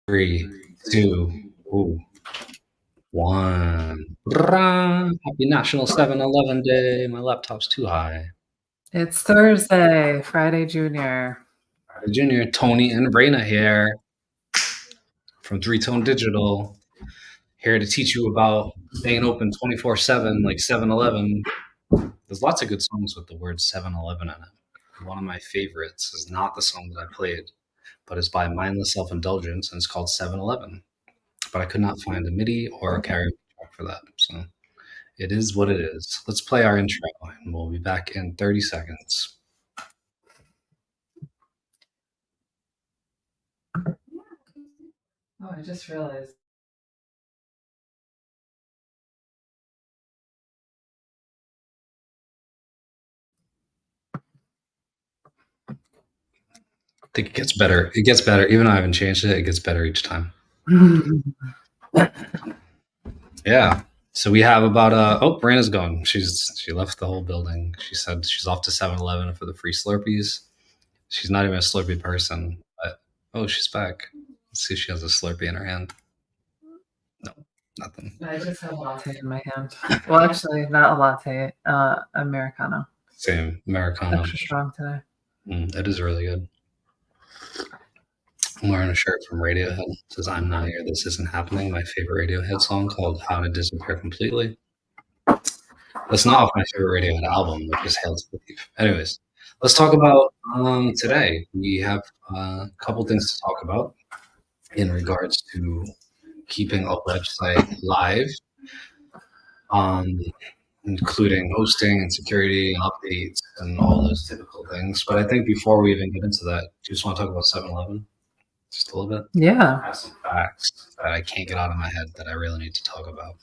3, 2, 1. Happy National 7-Eleven Day. My laptop's too high. It's Thursday, Friday Junior. Friday Junior, Tony and Raina here from 3-Tone Digital. Here to teach you about staying open 24/7 like 7-Eleven. There's lots of good songs with the word 7-Eleven in it. One of my favorites is not the song that I played, but it's by Mindless Self-Indulgence, and it's called 7-Eleven. But I could not find a MIDI or a karaoke track for that, so it is what it is. Let's play our intro, and we'll be back in 30 seconds. Oh, I just realized. I think it gets better. It gets better. Even though I haven't changed it, it gets better each time. Yeah. So we have about oh, Brandon's gone. She left the whole building. She said she's off to 7-Eleven for the free Slurpees. She's not even a Slurpee person, but oh, she's back. Let's see if she has a Slurpee in her hand. No, nothing. I just have a latte in my hand. Well, actually, not a latte, Americano. Same, Americano. Extra strong today. That is really good. I'm wearing a shirt from Radiohead. It says, "I'm Not Here, This Isn't Happening," my favorite Radiohead song called How to Disappear Completely. That's not off my favorite Radiohead album, which is Hail to the Thief. Anyways, let's talk about today. We have a couple things to talk about in regards to keeping a website live, including hosting and security and updates and all those typical things. But I think before we even get into that, do you just want to talk about 7-Eleven? Just a little bit? Yeah. I have some facts that I can't get out of my head that I really need to talk about.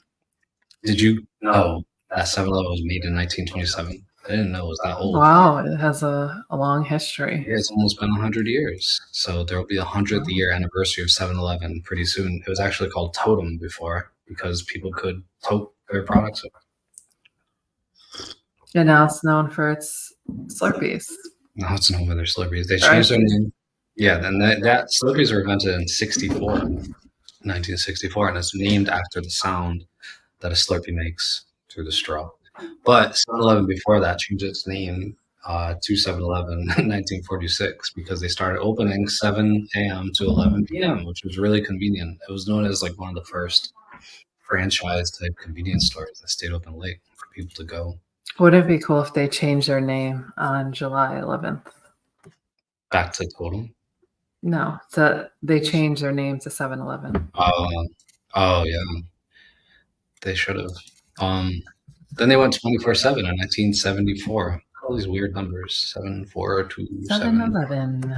Did you know that 7-Eleven was made in 1927? I didn't know it was that old. Wow, it has a long history. Yeah, it's almost been 100 years. So there will be a 100th year anniversary of 7-Eleven pretty soon. It was actually called Tote'm before because people could tote their products. And now it's known for its Slurpees. Now it's known for their Slurpees. They changed their name. Yeah, then that Slurpees were invented in 1964, and it's named after the sound that a Slurpee makes through the straw. But 7-Eleven before that changed its name to 7-Eleven in 1946 because they started opening 7 a.m. to 11 p.m., which was really convenient. It was known as like one of the first franchise-type convenience stores that stayed open late for people to go. Wouldn't it be cool if they changed their name on July 11th? Back to Tote'm? No, they changed their name to 7-Eleven. Oh, yeah. They should have. Then they went 24/7 in 1974. All these weird numbers. 7427. 7-Eleven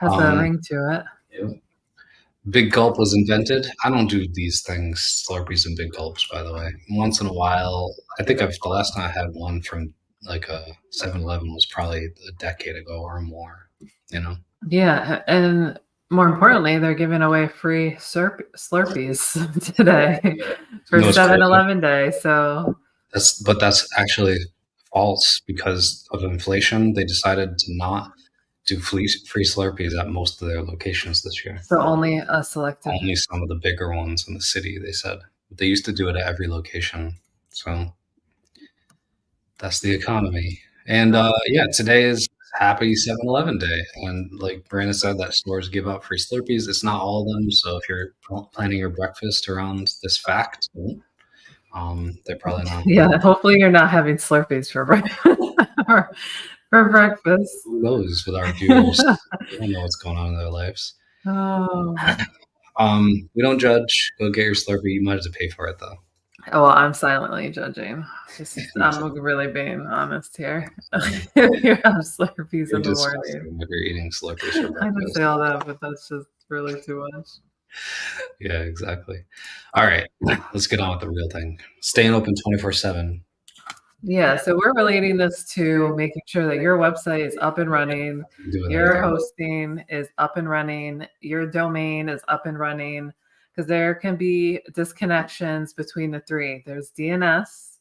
has a ring to it. Yeah. Big Gulp was invented. I don't do these things, Slurpees and Big Gulps, by the way. Once in a while, I think the last time I had one from like a 7-Eleven was probably a decade ago or more, you know? Yeah, and more importantly, they're giving away free Slurpees today for 7-Eleven Day. So that's actually false because of inflation. They decided to not do free Slurpees at most of their locations this year. So only a selected. Only some of the bigger ones in the city, they said. They used to do it at every location. So that's the economy. And yeah, today is Happy 7-Eleven Day. And like Brandon said, that stores give out free Slurpees. It's not all of them. So if you're planning your breakfast around this fact, they're probably not. Yeah, hopefully you're not having Slurpees for breakfast. For breakfast. Who knows with our viewers? We don't know what's going on in their lives. Oh. We don't judge. Go get your Slurpee. You might have to pay for it though. Oh, well, I'm silently judging. I'm really being honest here. You have Slurpees in the morning. If you're eating Slurpees for breakfast. I didn't say all that, but that's just really too much. Yeah, exactly. All right, let's get on with the real thing. Staying open 24/7. Yeah, so we're relating this to making sure that your website is up and running, your hosting is up and running, your domain is up and running, because there can be disconnections between the three. There's DNS,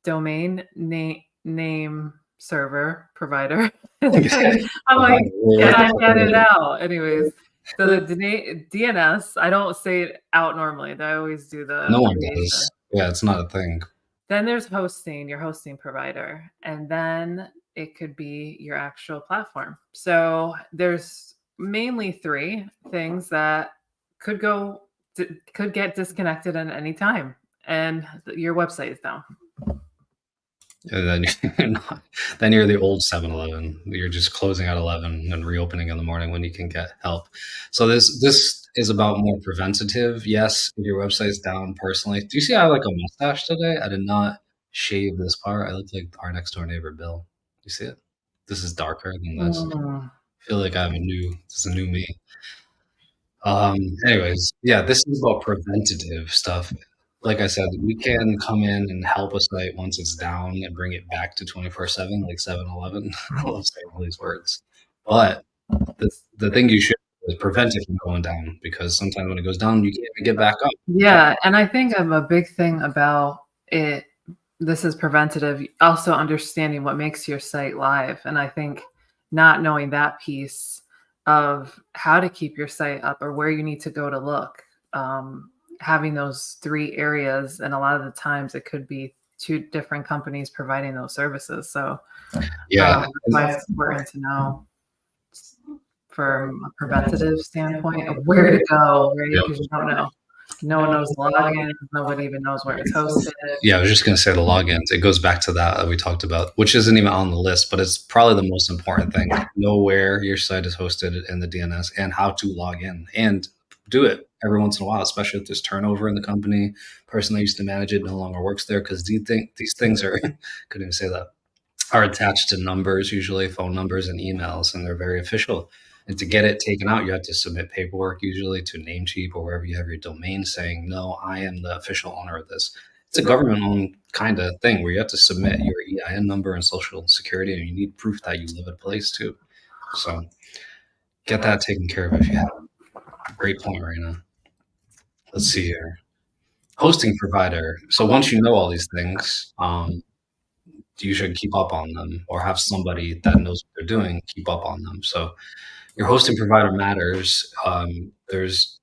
domain name server provider. I'm like, can I get it out? Anyways, So the DNS, I don't say it out normally. I always do the No one abbreviation. does. Yeah, it's not a thing. Then there's hosting, your hosting provider, and then it could be your actual platform. So there's mainly three things that could get disconnected at any time, and your website is down. And then you're the old 7-Eleven. You're just closing at 11 and reopening in the morning when you can get help. So this is about more preventative. Yes, if your website's down personally. Do you see I have like a mustache today? I did not shave this part. I look like our next door neighbor, Bill. You see it? This is darker than this. I feel like this is a new me. Anyways, yeah, this is about preventative stuff. Like I said, we can come in and help a site once it's down and bring it back to 24/7, like 7-Eleven. I love saying all these words. But the thing you should do is prevent it from going down, because sometimes when it goes down, you can't even get back up. Yeah, and I think a big thing about it, this is preventative, also understanding what makes your site live. And I think not knowing that piece of how to keep your site up or where you need to go to look, having those three areas, and a lot of the times it could be two different companies providing those services. So yeah, it's important to know from a preventative standpoint of where to go, right? Because you don't know. No one knows the logins. Nobody even knows where it's hosted. Yeah, I was just going to say the logins. It goes back to that we talked about, which isn't even on the list, but it's probably the most important thing. Know where your site is hosted in the DNS and how to log in, and do it every once in a while, especially if there's turnover in the company. Person that used to manage it no longer works there, because these things are couldn't even say that, are attached to numbers, usually phone numbers and emails, and they're very official. And to get it taken out, you have to submit paperwork, usually to Namecheap or wherever you have your domain, saying, no, I am the official owner of this. It's a government-owned kind of thing where you have to submit your EIN number and social security, and you need proof that you live at a place too. So get that taken care of if you have. Great point, Raina. Let's see here. Hosting provider. So once you know all these things, you should keep up on them, or have somebody that knows what they're doing keep up on them. So your hosting provider matters. There's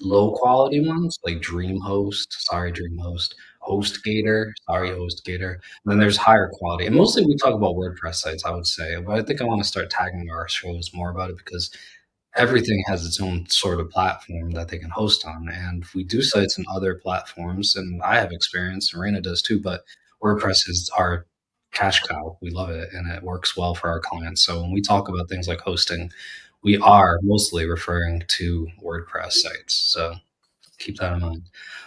low quality ones like DreamHost, sorry DreamHost, HostGator, sorry HostGator. And then there's higher quality. And mostly we talk about WordPress sites, I would say. But I think I want to start tagging our shows more about it, because everything has its own sort of platform that they can host on. And we do sites in other platforms, and I have experience, and Raina does too, but WordPress is our cash cow. We love it, and it works well for our clients. So when we talk about things like hosting, we are mostly referring to WordPress sites. So keep that in mind.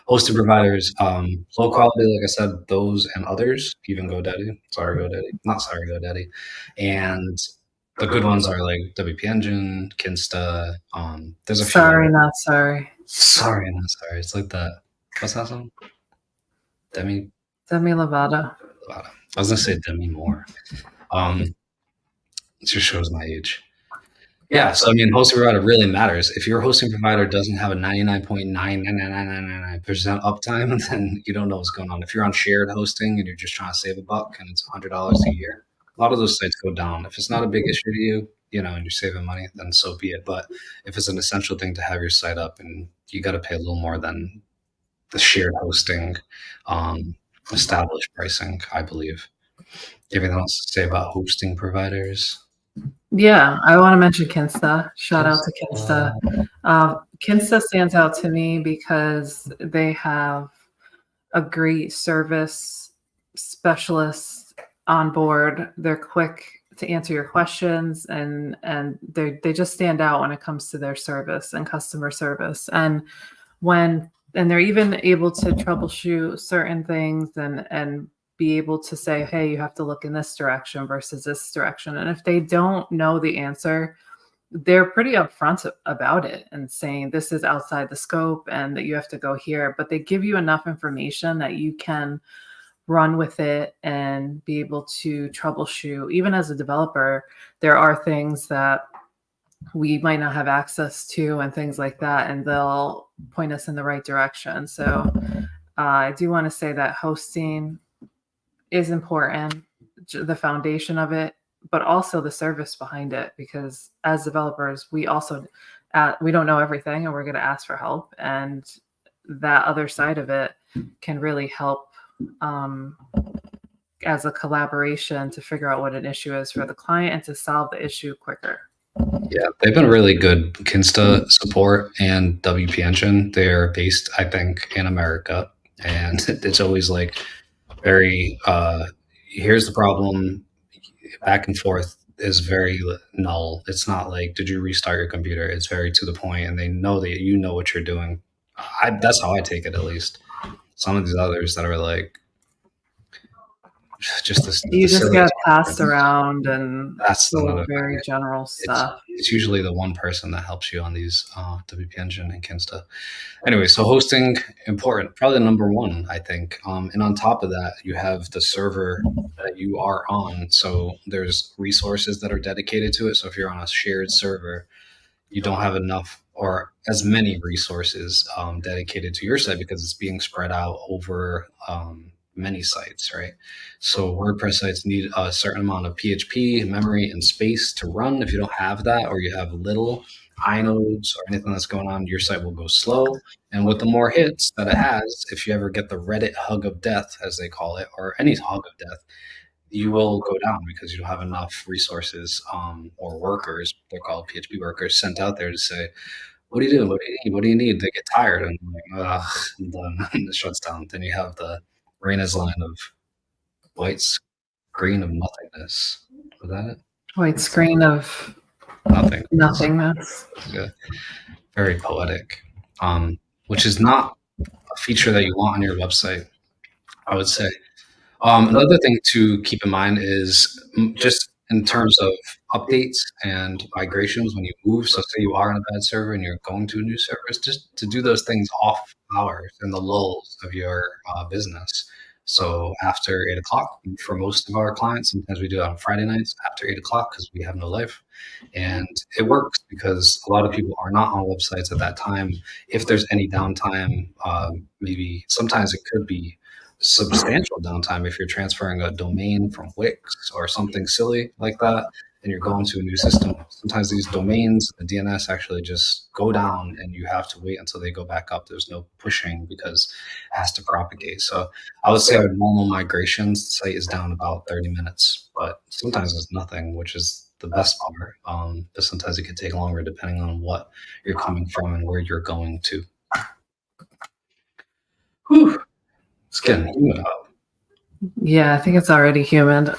Hosting providers, low quality, like I said, those and others, even GoDaddy. Sorry, GoDaddy. Not sorry, GoDaddy. And the good ones are like WP Engine, Kinsta. There's a few. Sorry, not sorry. Sorry, not sorry. It's like that. What's that song? Demi Lovato. I was gonna say Demi Moore. It just shows my age. Yeah, so I mean, hosting provider really matters. If your hosting provider doesn't have a 99.99999% uptime, then you don't know what's going on. If you're on shared hosting and you're just trying to save $1 and it's $100 a year, a lot of those sites go down. If it's not a big issue to you, and you're saving money, then so be it. But if it's an essential thing to have your site up, and you got to pay a little more than the shared hosting established pricing, I believe. Anything else to say about hosting providers? Yeah, I want to mention Kinsta. Shout out to Kinsta. Kinsta stands out to me because they have a great service specialist on board. They're quick to answer your questions, and they just stand out when it comes to their service and customer service. And they're even able to troubleshoot certain things and be able to say, hey, you have to look in this direction versus this direction. And if they don't know the answer, they're pretty upfront about it and saying this is outside the scope and that you have to go here. But they give you enough information that you can run with it and be able to troubleshoot. Even as a developer, there are things that we might not have access to and things like that, and they'll point us in the right direction. So I do want to say that hosting is important, the foundation of it, but also the service behind it, because as developers, we also we don't know everything and we're going to ask for help. And that other side of it can really help as a collaboration to figure out what an issue is for the client and to solve the issue quicker. Yeah, they've been really good. Kinsta support and WP Engine, they're based, I think, in America. And it's always like very, here's the problem, back and forth is very null. It's not like, did you restart your computer? It's very to the point, and they know that you know what you're doing. That's how I take it, at least. Some of these others that are like, just this. You just get passed around, and that's the very general stuff. It's usually the one person that helps you on these WP Engine and Kinsta. Anyway, so hosting, important, probably number one, I think. And on top of that, you have the server that you are on. So there's resources that are dedicated to it. So if you're on a shared server, you don't have enough or as many resources dedicated to your site because it's being spread out over many sites, right? So WordPress sites need a certain amount of PHP, memory, and space to run. If you don't have that, or you have little inodes or anything that's going on, your site will go slow. And with the more hits that it has, if you ever get the Reddit hug of death, as they call it, or any hug of death, you will go down because you don't have enough resources or workers, they're called PHP workers, sent out there to say, what do you do? What do you need? What do you need? They get tired and like, and then it shuts down. Then you have the Reina's line of white screen of nothingness. Was that it? White screen of nothingness. Yeah. Very poetic. Which is not a feature that you want on your website, I would say. Another thing to keep in mind is just in terms of updates and migrations when you move. So say you are on a bad server and you're going to a new service, just to do those things off hours and the lulls of your business. So after 8 o'clock, for most of our clients, sometimes we do it on Friday nights after 8 o'clock because we have no life. And it works because a lot of people are not on websites at that time. If there's any downtime, maybe sometimes it could be substantial downtime if you're transferring a domain from Wix or something silly like that and you're going to a new system. Sometimes these domains, the DNS actually just go down and you have to wait until they go back up. There's no pushing because it has to propagate. So I would say our normal migrations site is down about 30 minutes, but sometimes it's nothing, which is the best part. But sometimes it can take longer depending on what you're coming from and where you're going to. Whew. It's getting humid out. Yeah, I think it's already humid.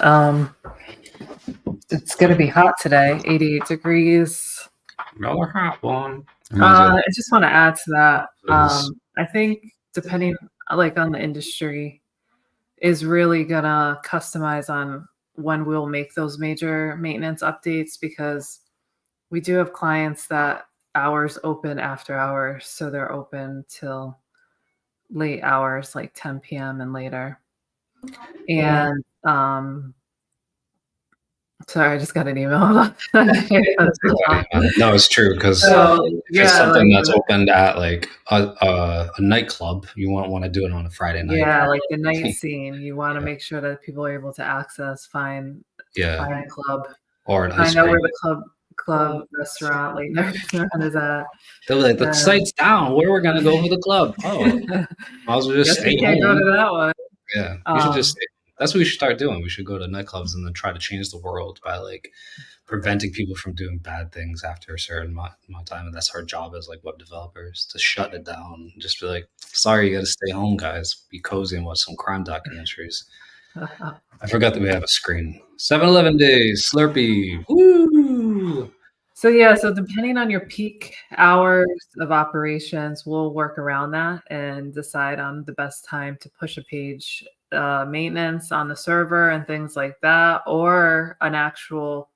It's going to be hot today, 88 degrees. Another hot one. I just want to add to that. I think depending like on the industry is really going to customize on when we'll make those major maintenance updates because we do have clients that hours open after hours. So they're open till late hours, like 10 p.m. and later. And sorry, I just got an email about that. No, it's true because if it's something that's opened at like a nightclub, you won't want to do it on a Friday night. Yeah, like the night scene, you want to make sure that people are able to access, find a club, or an I know where the club restaurant, late night restaurant is at. They're like, the site's down. Where we're gonna go for the club? Oh, might as well just stay home. Go to that one. Yeah, we should just. That's what we should start doing. We should go to nightclubs and then try to change the world by like preventing people from doing bad things after a certain amount of time. And that's our job as like web developers, to shut it down. Just be like, sorry, you got to stay home, guys. Be cozy and watch some crime documentaries. I forgot that we have a screen. 7-Eleven days, Slurpee. Woo! So yeah, so depending on your peak hours of operations, we'll work around that and decide on the best time to push a page maintenance on the server and things like that, or an actual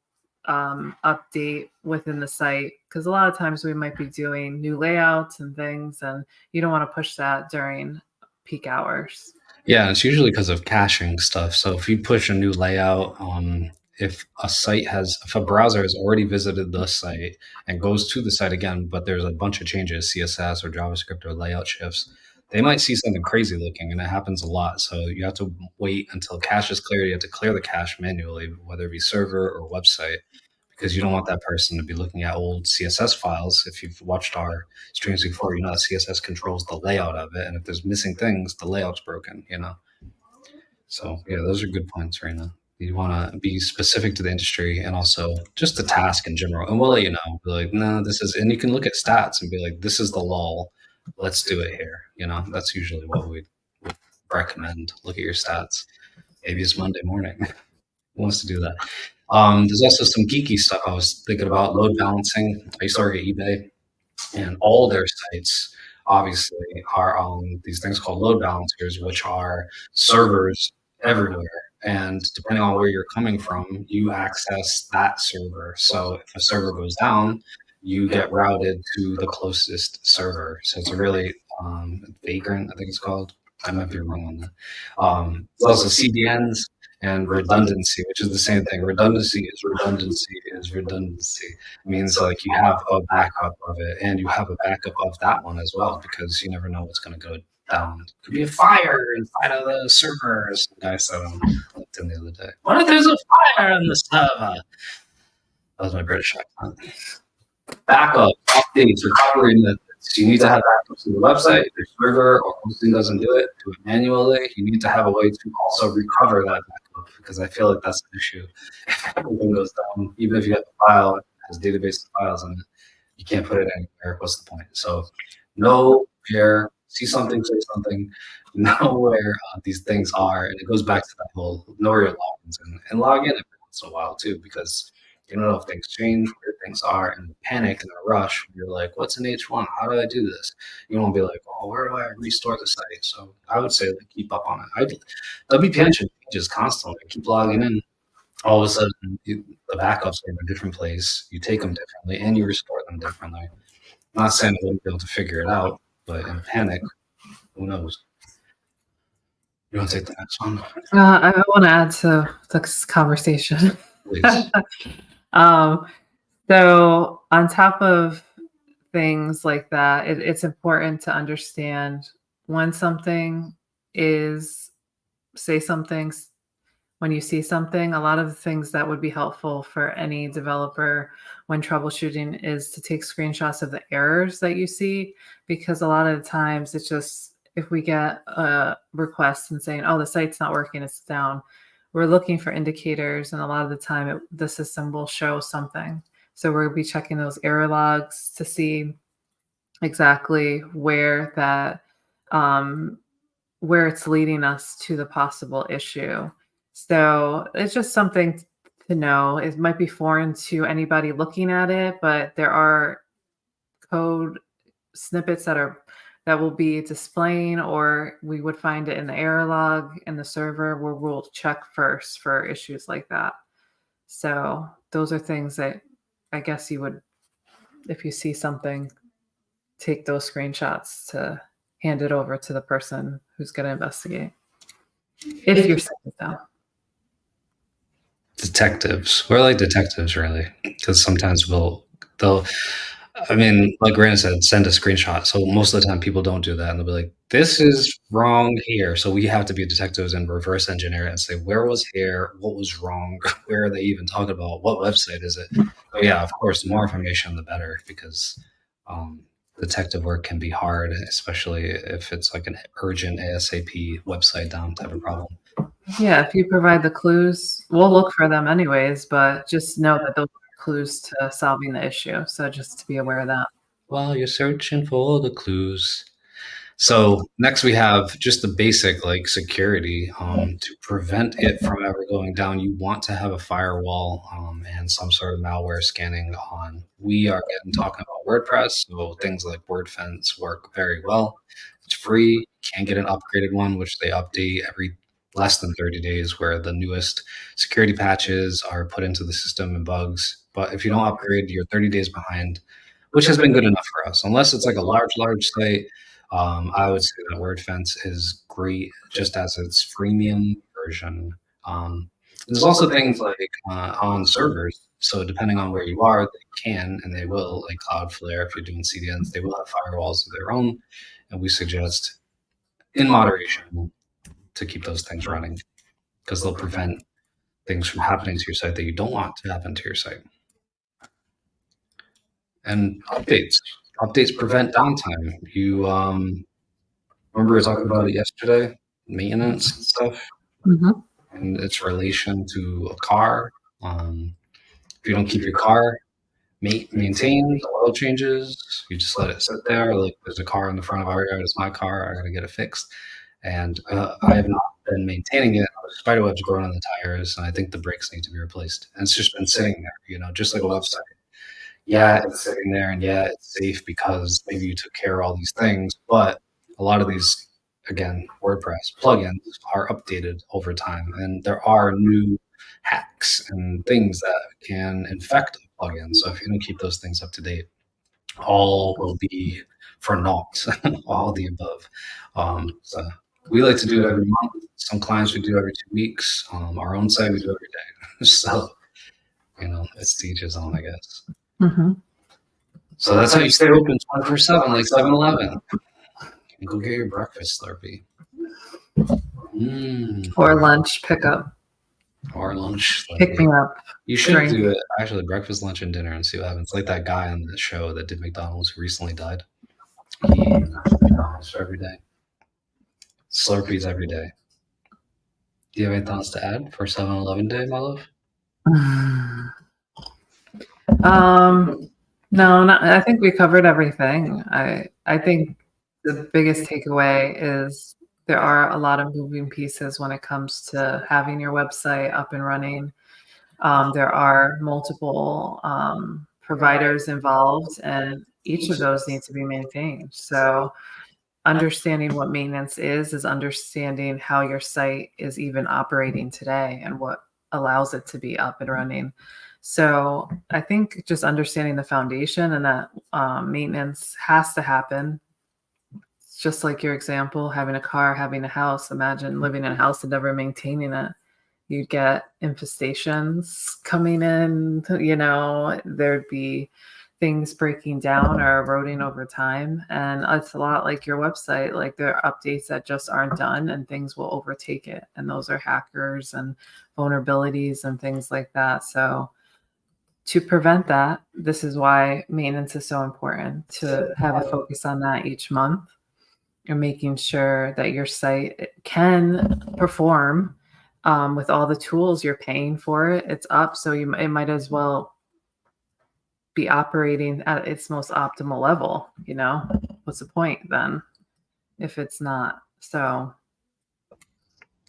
update within the site. Because a lot of times we might be doing new layouts and things, and you don't want to push that during peak hours. Yeah, it's usually because of caching stuff. So if you push a new layout, if a browser has already visited the site and goes to the site again, but there's a bunch of changes, CSS or JavaScript or layout shifts, they might see something crazy looking, and it happens a lot. So you have to wait until cache is cleared. You have to clear the cache manually, whether it be server or website, because you don't want that person to be looking at old CSS files. If you've watched our streams before, you know that CSS controls the layout of it, and if there's missing things, the layout's broken. So yeah, those are good points, Raina. You want to be specific to the industry and also just the task in general, and we'll let you know. Be like, no, this is, and you can look at stats and be like, this is the lull. Let's do it here. That's usually what we would recommend. Look at your stats. Maybe it's Monday morning. Who wants to do that? There's also some geeky stuff I was thinking about. Load balancing. I used to work at eBay, and all their sites obviously are on these things called load balancers, which are servers everywhere. And depending on where you're coming from, you access that server. So if a server goes down, you get routed to the closest server. So it's a really vagrant, I think it's called. I might be wrong on that. There's also CDNs and redundancy, which is the same thing. Redundancy is redundancy is redundancy. It means like you have a backup of it, and you have a backup of that one as well, because you never know what's going to go down. It could be a fire inside of the server. Some guy said on LinkedIn the other day, "What if there's a fire in the server?" That was my British accent. Backup, updates, recovery methods. You need to have backups to the website. If your server or hosting doesn't do it manually. You need to have a way to also recover that backup, because I feel like that's an issue. If everything goes down, even if you have a file that has database files in it, you can't put it anywhere. What's the point? So know where, see something, say something, know where these things are. And it goes back to that whole know where your logins and log in every once in a while too, because you don't know if things change, where things are, and panic and a rush. You're like, what's an H1? How do I do this? You won't be like, oh, where do I restore the site? So I would say like, keep up on it. WPN changes constantly. Keep logging in. All of a sudden, the backups are in a different place. You take them differently, and you restore them differently. I'm not saying I won't be able to figure it out, but in panic, who knows? You want to take the next one? I want to add to this conversation. Please. So on top of things like that, it's important to understand when something is, say something, when you see something. A lot of the things that would be helpful for any developer when troubleshooting is to take screenshots of the errors that you see, because a lot of the times it's just, if we get a request and saying, oh, the site's not working, it's down, we're looking for indicators, and a lot of the time the system will show something. So we'll be checking those error logs to see exactly where that where it's leading us to the possible issue. So it's just something to know. It might be foreign to anybody looking at it, but there are code snippets that will be displaying, or we would find it in the error log in the server where we'll check first for issues like that. So those are things that I guess you would, if you see something, take those screenshots to hand it over to the person who's going to investigate. If you're sitting down. Detectives. We're like detectives, really, because sometimes they'll. I mean, like Rand said, send a screenshot. So most of the time people don't do that, and they'll be like, this is wrong here. So we have to be detectives and reverse engineer it and say, where was here? What was wrong? Where are they even talking about? What website is it? So yeah, of course, the more information, the better, because detective work can be hard, especially if it's like an urgent ASAP website down type of problem. Yeah, if you provide the clues, we'll look for them anyways, but just know that those are clues to solving the issue. So just to be aware of that. While you're searching for the clues. So next we have just the basic like security. To prevent it from ever going down, you want to have a firewall and some sort of malware scanning on. We are talking about WordPress, so things like WordFence work very well. It's free. You can get an upgraded one, which they update every less than 30 days, where the newest security patches are put into the system and bugs. But if you don't upgrade, you're 30 days behind, which has been good enough for us. Unless it's like a large site, I would say that WordFence is great just as its freemium version. There's also things like on servers. So depending on where you are, they can and they will, like Cloudflare, if you're doing CDNs, they will have firewalls of their own. And we suggest in moderation to keep those things running, because they'll prevent things from happening to your site that you don't want to happen to your site. And updates prevent downtime. You remember we were talking about it yesterday, maintenance and stuff, and its relation to a car. If you don't keep your car maintained, oil changes, you just let it sit there. Like there's a car in the front of our yard, it's my car, I gotta get it fixed. And I have not been maintaining it. Spiderweb's growing on the tires, and I think the brakes need to be replaced. And it's just been sitting there, just like a website. Yeah, it's sitting there, and yeah, it's safe because maybe you took care of all these things, but a lot of these, again, WordPress plugins are updated over time, and there are new hacks and things that can infect a plugin. So if you don't keep those things up to date, all will be for naught, all the above. So we like to do it every month. Some clients we do every 2 weeks. Our own site we do every day. So, it's to each his own, I guess. So that's how you stay open 24/7, like 7-Eleven. And go get your breakfast, Slurpee. Or lunch pickup. Or lunch. Pick me up. You should do it, actually, breakfast, lunch, and dinner and see what happens. Like that guy on the show that did McDonald's who recently died. He McDonald's every day. Slurpees every day. Do you have anything else to add for 7-Eleven Day, my love? No, I think we covered everything. I think the biggest takeaway is there are a lot of moving pieces when it comes to having your website up and running. There are multiple providers involved, and each of those needs to be maintained. So understanding what maintenance is understanding how your site is even operating today and what allows it to be up and running. So I think just understanding the foundation and that maintenance has to happen. It's just like your example, having a car, having a house. Imagine living in a house and never maintaining it. You'd get infestations coming in, there'd be things breaking down or eroding over time. And it's a lot like your website. Like there are updates that just aren't done and things will overtake it. And those are hackers and vulnerabilities and things like that. So to prevent that, this is why maintenance is so important, to have a focus on that each month and making sure that your site can perform with all the tools you're paying for it. It's up, so it might as well be operating at its most optimal level. What's the point then if it's not? So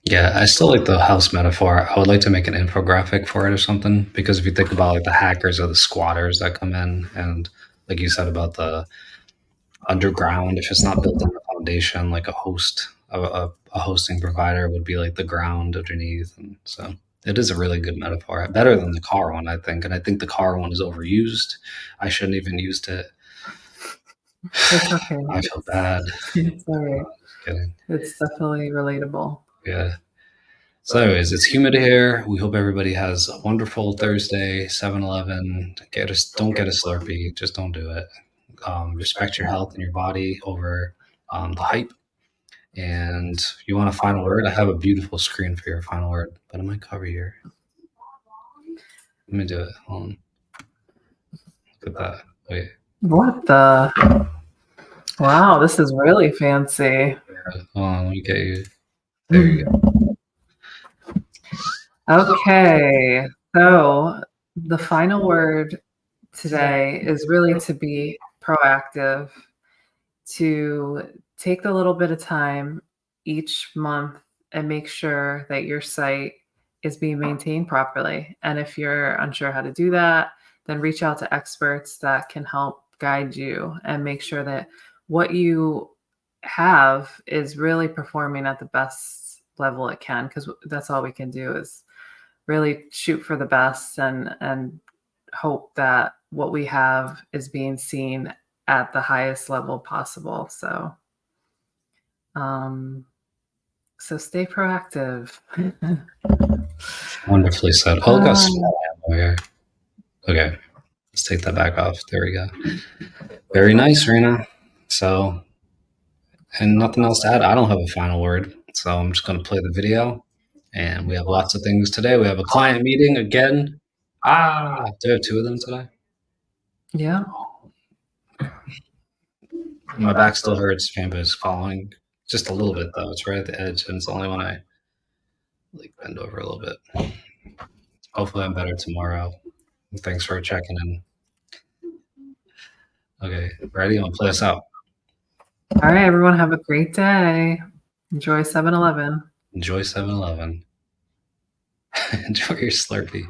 yeah, I still like the house metaphor. I would like to make an infographic for it or something, because if you think about like the hackers or the squatters that come in, and like you said about the underground, if it's not built on the foundation, like a hosting provider would be like the ground underneath. And so it is a really good metaphor, better than the car one, I think. And I think the car one is overused. I shouldn't even used it. It's okay. I feel bad. It's all right. Kidding. It's definitely relatable. Yeah. So anyways, it's humid here. We hope everybody has a wonderful Thursday. 7-Eleven. Don't get a Slurpee. Just don't do it. Respect your health and your body over the hype. And you want a final word? I have a beautiful screen for your final word, but it might cover here. Let me do it. Hold on. Look at that. Wait. What the? Wow, this is really fancy. Hold on, let me get you. There you go. Okay, so the final word today is really to be proactive, to take the little bit of time each month and make sure that your site is being maintained properly. And if you're unsure how to do that, then reach out to experts that can help guide you and make sure that what you have is really performing at the best level it can, because that's all we can do is really shoot for the best and hope that what we have is being seen at the highest level possible. So stay proactive. Wonderfully said. Oh, got small ammo here. Okay, let's take that back off. There we go. Very nice, Rena. So, and nothing else to add. I don't have a final word, so I'm just going to play the video. And we have lots of things today. We have a client meeting again. Do we have 2 of them today? Yeah. My back still hurts. Chamber is falling just a little bit though. It's right at the edge, and it's only when I like bend over a little bit. Hopefully, I'm better tomorrow. Thanks for checking in. Okay, ready? I'm gonna play us out. All right, everyone, have a great day. Enjoy 7-Eleven. Enjoy 7-Eleven. Enjoy your Slurpee.